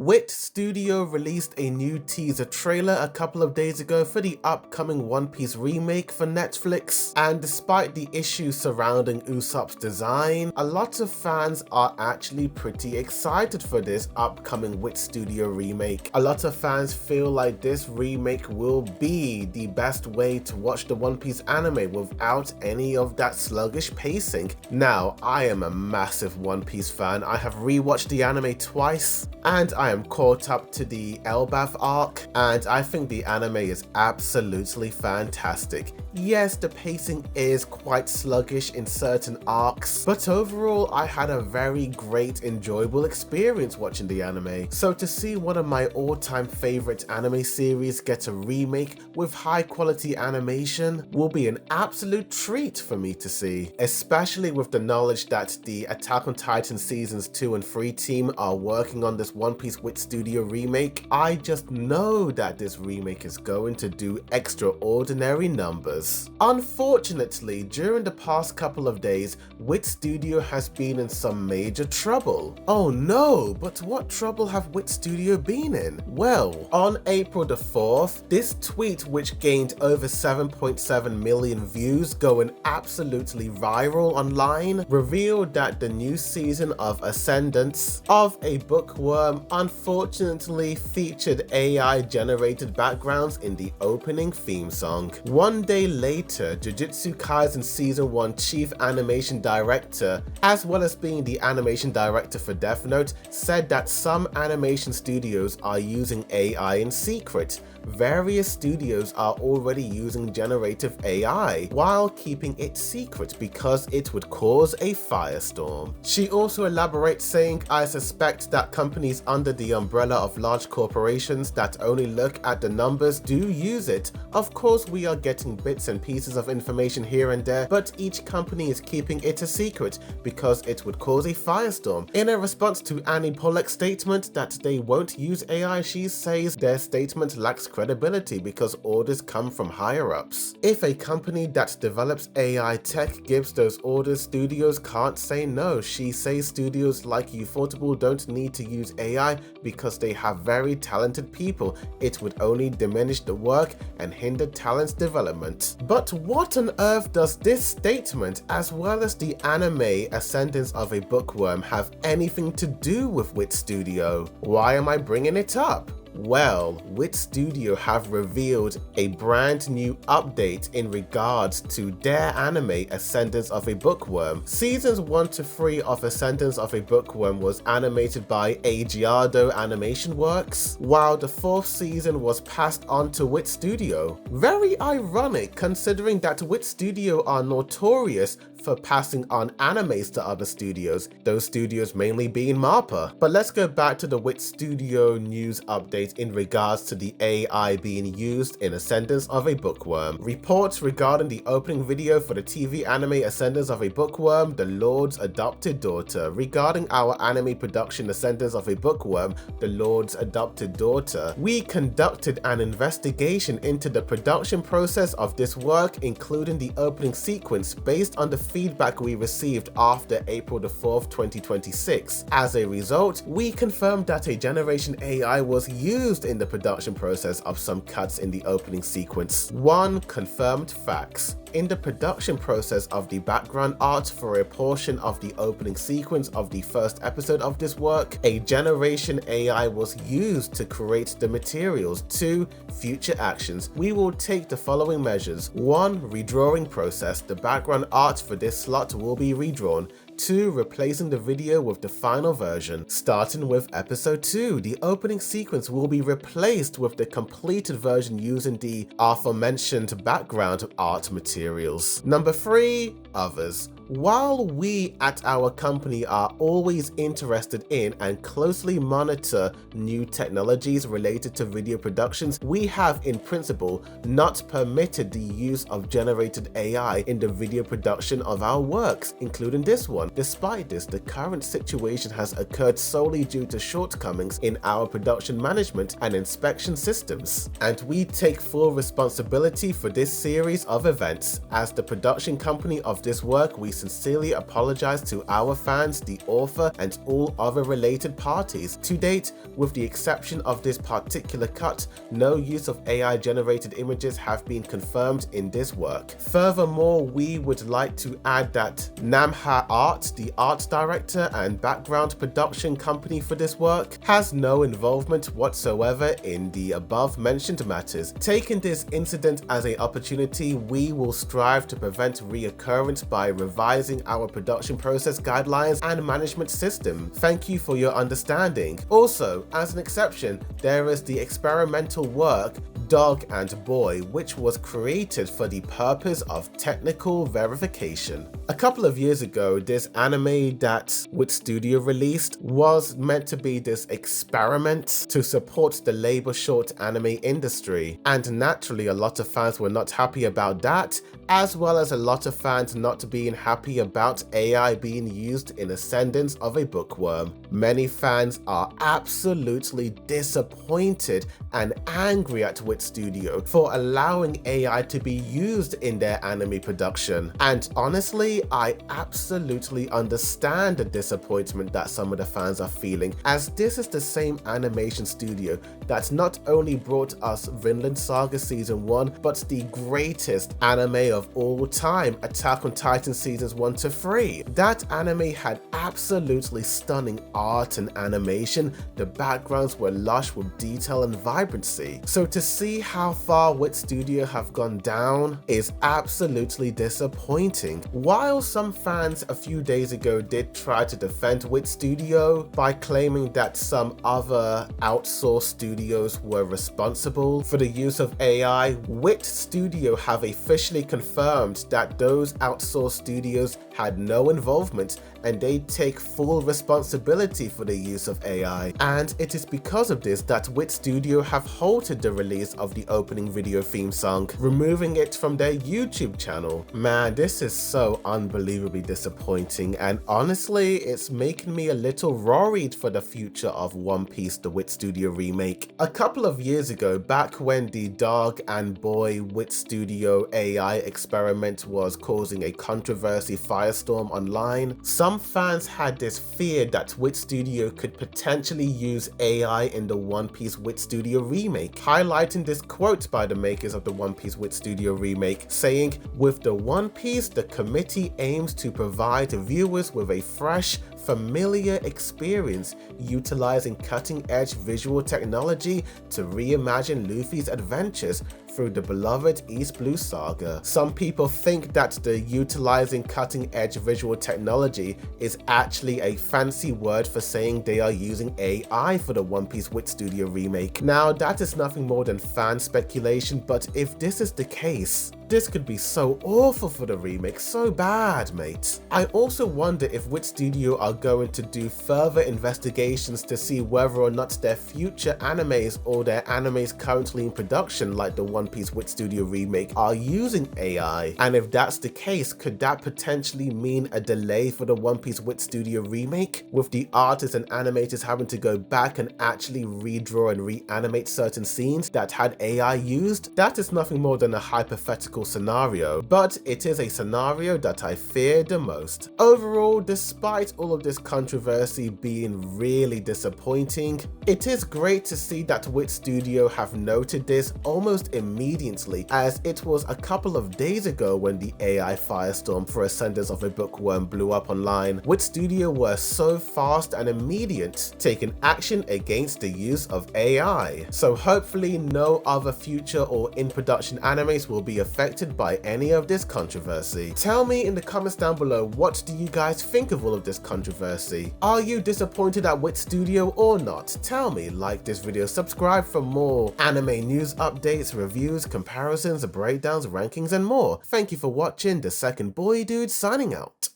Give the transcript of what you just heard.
Wit Studio released a new teaser trailer a couple of days ago for the upcoming One Piece remake for Netflix, and despite the issues surrounding Usopp's design, a lot of fans are actually pretty excited for this upcoming Wit Studio remake. A lot of fans feel like this remake will be the best way to watch the One Piece anime without any of that sluggish pacing. Now, I am a massive One Piece fan. I have rewatched the anime twice, and I am caught up to the Elbaf arc, and I think the anime is absolutely fantastic. Yes, the pacing is quite sluggish in certain arcs, but overall I had a very great, enjoyable experience watching the anime. So to see one of my all-time favorite anime series get a remake with high quality animation will be an absolute treat for me to see, especially with the knowledge that the Attack on Titan seasons 2 and 3 team are working on this One Piece Wit Studio remake. I just know that this remake is going to do extraordinary numbers. Unfortunately, during the past couple of days, Wit Studio has been in some major trouble. Oh no, but what trouble have Wit Studio been in? Well, on April the 4th, this tweet, which gained over 7.7 million views, going absolutely viral online, revealed that the new season of Ascendance of a Bookworm unfortunately featured AI-generated backgrounds in the opening theme song. One day later, Jujutsu Kaisen Season 1 Chief Animation Director, as well as being the animation director for Death Note, said that some animation studios are using AI in secret. Various studios are already using generative AI while keeping it secret because it would cause a firestorm. She also elaborates saying, "I suspect that companies under the umbrella of large corporations that only look at the numbers do use it. Of course, we are getting bits and pieces of information here and there, but each company is keeping it a secret because it would cause a firestorm." In a response to Annie Pollock's statement that they won't use AI, she says their statement lacks credibility because orders come from higher-ups. If a company that develops AI tech gives those orders, studios can't say no. She says studios like Ufotable don't need to use AI because they have very talented people. It would only diminish the work and hinder talent's development. But what on earth does this statement, as well as the anime Ascendance of a Bookworm, have anything to do with Wit Studio? Why am I bringing it up? Well, Wit Studio have revealed a brand new update in regards to their anime Ascendance of a Bookworm. Seasons 1 to 3 of Ascendance of a Bookworm was animated by Agiardo Animation Works, while the 4th season was passed on to Wit Studio. Very ironic considering that Wit Studio are notorious for passing on animes to other studios, those studios mainly being MAPPA. But let's go back to the Wit Studio news update in regards to the AI being used in Ascendance of a Bookworm. Reports regarding the opening video for the TV anime Ascendance of a Bookworm, The Lord's Adopted Daughter. Regarding our anime production Ascendance of a Bookworm, The Lord's Adopted Daughter, we conducted an investigation into the production process of this work, including the opening sequence, based on the feedback we received after April the 4th, 2026. As a result, we confirmed that a generation AI was used in the production process of some cuts in the opening sequence. 1. Confirmed facts. In the production process of the background art for a portion of the opening sequence of the first episode of this work, a generation AI was used to create the materials. 2. Future actions. We will take the following measures. 1. Redrawing process. The background art for this slot will be redrawn. 2. Replacing the video with the final version. Starting with episode 2, the opening sequence will be replaced with the completed version using the aforementioned background art materials. Number 3. Others. While we at our company are always interested in and closely monitor new technologies related to video productions, we have in principle not permitted the use of generated AI in the video production of our works, including this one. Despite this, the current situation has occurred solely due to shortcomings in our production management and inspection systems, and we take full responsibility for this series of events. As the production company of this work, we sincerely apologize to our fans, the author, and all other related parties. To date, with the exception of this particular cut, no use of AI-generated images have been confirmed in this work. Furthermore, we would like to add that Namha Art, the art director and background production company for this work, has no involvement whatsoever in the above mentioned matters. Taking this incident as an opportunity, we will strive to prevent reoccurrence by revising our production process guidelines and management system. Thank you for your understanding. Also, as an exception, there is the experimental work Dog and Boy, which was created for the purpose of technical verification. A couple of years ago, this anime that Wit Studio released was meant to be this experiment to support the labor short anime industry, and naturally a lot of fans were not happy about that, as well as a lot of fans not being happy about AI being used in ascendance of a bookworm. Many fans are absolutely disappointed and angry at Wit Studio for allowing AI to be used in their anime production, and honestly, I absolutely understand the disappointment that some of the fans are feeling, as this is the same animation studio that not only brought us Vinland Saga Season 1, but the greatest anime of all time, Attack on Titan Seasons 1 to 3. That anime had absolutely stunning art and animation, the backgrounds were lush with detail and vibrancy. So to see how far Wit Studio have gone down is absolutely disappointing. While some fans a few days ago did try to defend Wit Studio by claiming that some other outsourced studios were responsible for the use of AI, Wit Studio have officially confirmed that those outsourced studios had no involvement and they take full responsibility for the use of AI. And it is because of this that Wit Studio have halted the release of the opening video theme song, removing it from their YouTube channel. Man, this is so unbelievably disappointing, and honestly, it's making me a little worried for the future of One Piece the Wit Studio remake. A couple of years ago, back when the Dog and Boy Wit Studio AI experiment was causing a controversy firestorm online, some fans had this fear that Wit Studio could potentially use AI in the One Piece Wit Studio remake, highlighting this quote by the makers of the One Piece Wit Studio remake, saying, "With the One Piece, the committee aims to provide viewers with a fresh, familiar experience utilizing cutting-edge visual technology to reimagine Luffy's adventures through the beloved East Blue Saga." Some people think that the utilizing cutting-edge visual technology is actually a fancy word for saying they are using AI for the One Piece Wit Studio remake. Now, that is nothing more than fan speculation, but if this is the case, this could be so awful for the remake, so bad, mate. I also wonder if Wit Studio are going to do further investigations to see whether or not their future animes or their animes currently in production, like the One Piece Wit Studio remake, are using AI. And if that's the case, could that potentially mean a delay for the One Piece Wit Studio remake, with the artists and animators having to go back and actually redraw and reanimate certain scenes that had AI used? That is nothing more than a hypothetical scenario, but it is a scenario that I fear the most. Overall, despite all of this controversy being really disappointing, it is great to see that Wit Studio have noted this almost immediately, as it was a couple of days ago when the AI firestorm for Ascendance of a Bookworm blew up online. Wit Studio were so fast and immediate, taking action against the use of AI. So hopefully no other future or in-production animes will be affected by any of this controversy. Tell me in the comments down below, what do you guys think of all of this controversy? Are you disappointed at Wit Studio or not? Tell me, like this video, subscribe for more anime news updates, reviews, comparisons, breakdowns, rankings, and more. Thank you for watching. The Second Boy Dude signing out.